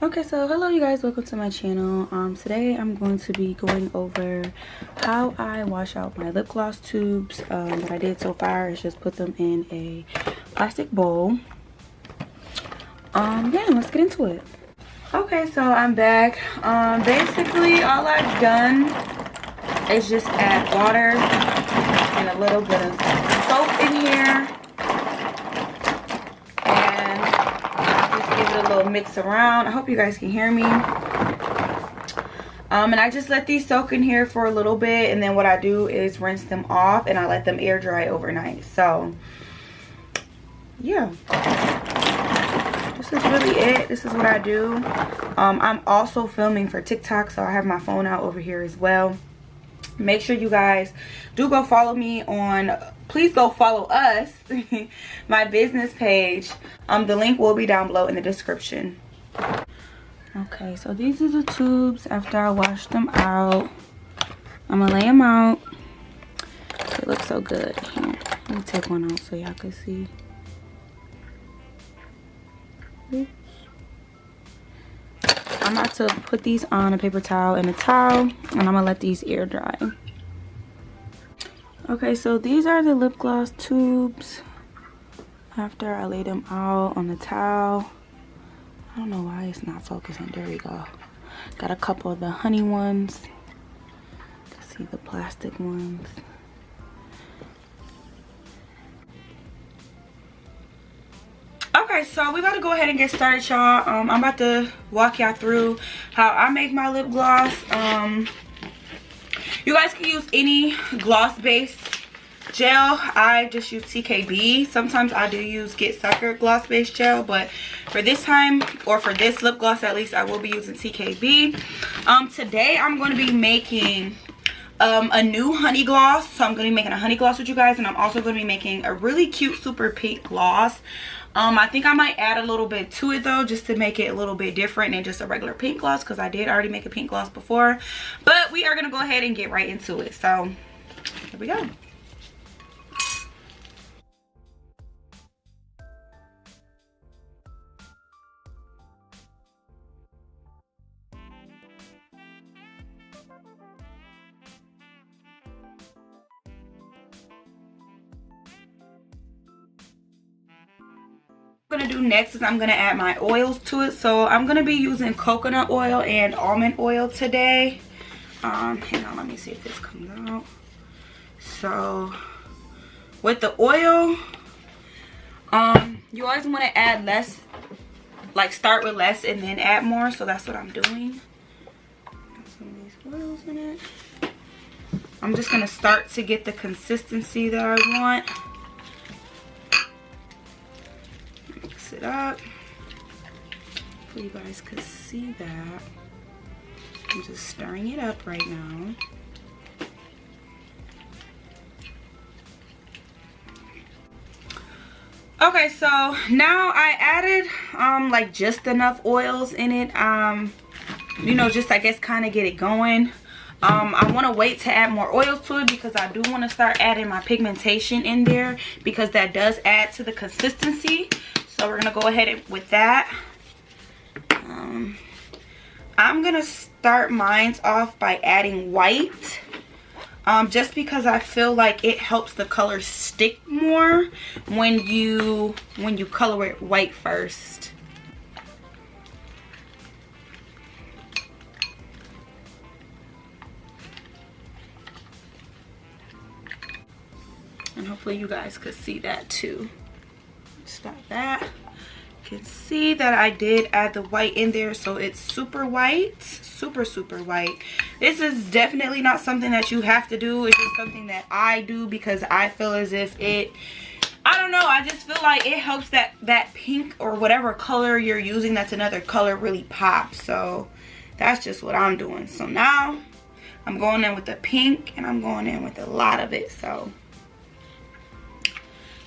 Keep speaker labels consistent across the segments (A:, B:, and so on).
A: Okay, so hello you guys, welcome to my channel. Today I'm going to be going over how I wash out my lip gloss tubes. What I did so far is just put them in a plastic bowl. Yeah, let's get into it. Okay, so I'm back. Basically all I've done is just add water and a little bit of soap in here. Give it a little mix around. I hope you guys can hear me. And I just let these soak in here for a little bit, and then what I do is rinse them off and I let them air dry overnight. So yeah, this is really it. This is what I do. I'm also filming for TikTok, so I have my phone out over here as well. Make sure you guys do go follow me on, please go follow us, my business page. The link will be down below in the description. Okay, so these are the tubes after I wash them out. I'm gonna lay them out. It looks so good. Here, let me take one out so y'all can see. Oops. I'm about to put these on a paper towel and a towel, and I'm gonna let these air dry. Okay, so these are the lip gloss tubes after I lay them out on the towel. I don't know why it's not focusing. There we go. Got a couple of the honey ones. You can see the plastic ones. Okay, so we about to go ahead and get started, y'all. I'm about to walk y'all through how I make my lip gloss. You guys can use any gloss based gel. I just use TKB. Sometimes I do use Get Sucker gloss based gel, but for this time, or for this lip gloss at least, I will be using TKB. Today I'm going to be making a new honey gloss. So I'm going to be making a honey gloss with you guys, and I'm also going to be making a really cute super pink gloss. I think I might add a little bit to it though, just to make it a little bit different than just a regular pink gloss, because I did already make a pink gloss before. But we are going to go ahead and get right into it. So here we go. I'm gonna do next is I'm gonna add my oils to it. So I'm gonna be using coconut oil and almond oil today. Hang on, let me see if this comes out. So with the oil, you always want to add less, like start with less and then add more. So that's what I'm doing. Got some of these oils in it. I'm just gonna start to get the consistency that I want. It up so you guys could see that. I'm just stirring it up right now. Okay, so now I added like just enough oils in it, you know, just I guess kind of get it going. I want to wait to add more oils to it because I do want to start adding my pigmentation in there, because that does add to the consistency. So we're gonna go ahead with that. I'm gonna start mine off by adding white, just because I feel like it helps the color stick more when you color it white first. And hopefully you guys could see that too. Stop that. You can see that I did add the white in there, so it's super white, super white. This is definitely not something that you have to do. It's just something that I do because I feel as if it, I don't know, I just feel like it helps that pink or whatever color you're using, that's another color, really pop. So that's just what I'm doing. So now I'm going in with the pink, and I'm going in with a lot of it. So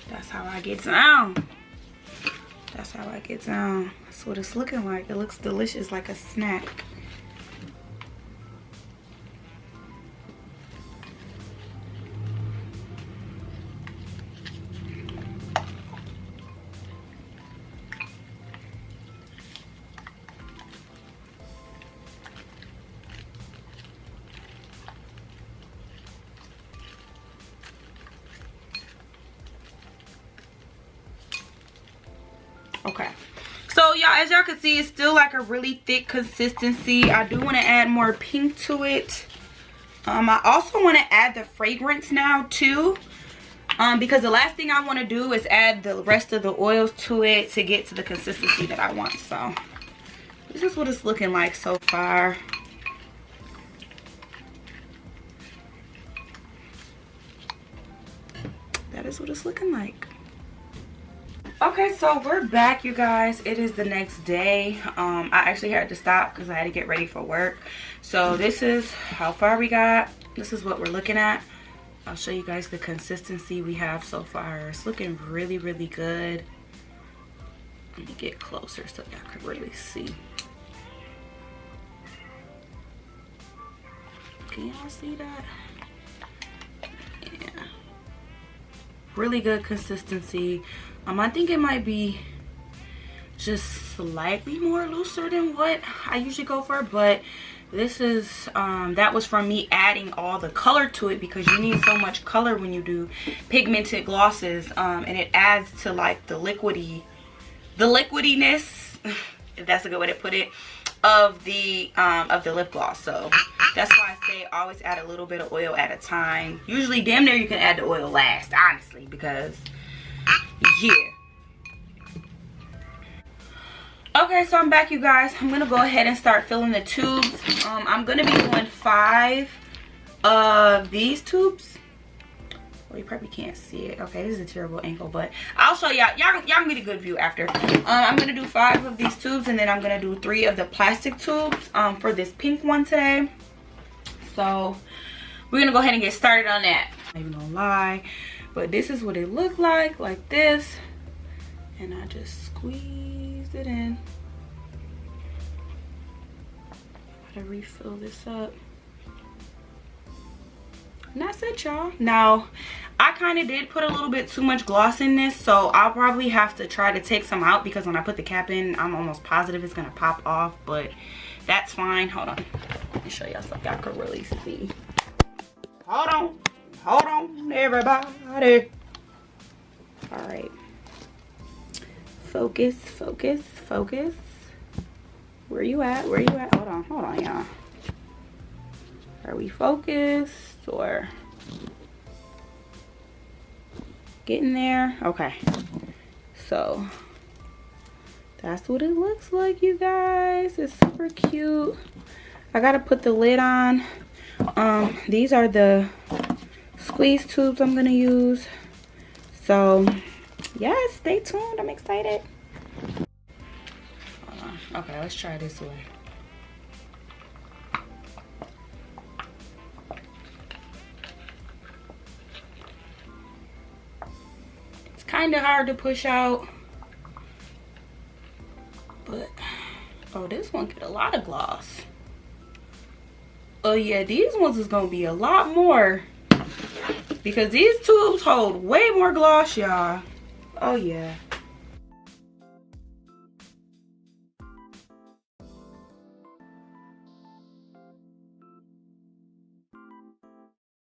A: that's how I get down. That's how I get down. That's what it's looking like. It looks delicious, like a snack. Okay, so y'all, as y'all can see, it's still like a really thick consistency. I do want to add more pink to it. I also want to add the fragrance now too, because the last thing I want to do is add the rest of the oils to it to get to the consistency that I want. So this is what it's looking like so far. That is what it's looking like. Okay, so we're back, you guys. It is the next day. I actually had to stop because I had to get ready for work. So this is how far we got. This is what we're looking at. I'll show you guys the consistency we have so far. It's looking really, really good. Let me get closer so y'all can really see. Can y'all see that? Yeah. Really good consistency. I think it might be just slightly more looser than what I usually go for, but this is that was from me adding all the color to it, because you need so much color when you do pigmented glosses, and it adds to like the liquidiness, if that's a good way to put it, of the lip gloss. So that's why I say always add a little bit of oil at a time. Usually damn near you can add the oil last, honestly, because yeah. Okay, so I'm back, you guys. I'm gonna go ahead and start filling the tubes. I'm gonna be doing 5 of these tubes. Well, you probably can't see it. Okay, this is a terrible angle, but I'll show y'all. Y'all can get a good view after. I'm gonna do 5 of these tubes, and then I'm gonna do 3 of the plastic tubes for this pink one today. So we're gonna go ahead and get started on that. I'm not even gonna lie, but this is what it looked like this, and I just squeezed it in. Gotta refill this up. And that's it, y'all. Now, I kind of did put a little bit too much gloss in this, so I'll probably have to try to take some out, because when I put the cap in, I'm almost positive it's gonna pop off, but that's fine. Hold on, let me show y'all so y'all can really see. Hold on, everybody. All right, focus. Where you at? Hold on, y'all. Are we focused or getting there? Okay, so that's what it looks like, you guys. It's super cute. I gotta put the lid on. These are the squeeze tubes I'm gonna use. So yes, stay tuned. I'm excited. Hold on. Okay, let's try this way. It's kind of hard to push out, but oh, this one get a lot of gloss. Oh yeah, these ones is gonna be a lot more, because these tubes hold way more gloss, y'all. Oh yeah.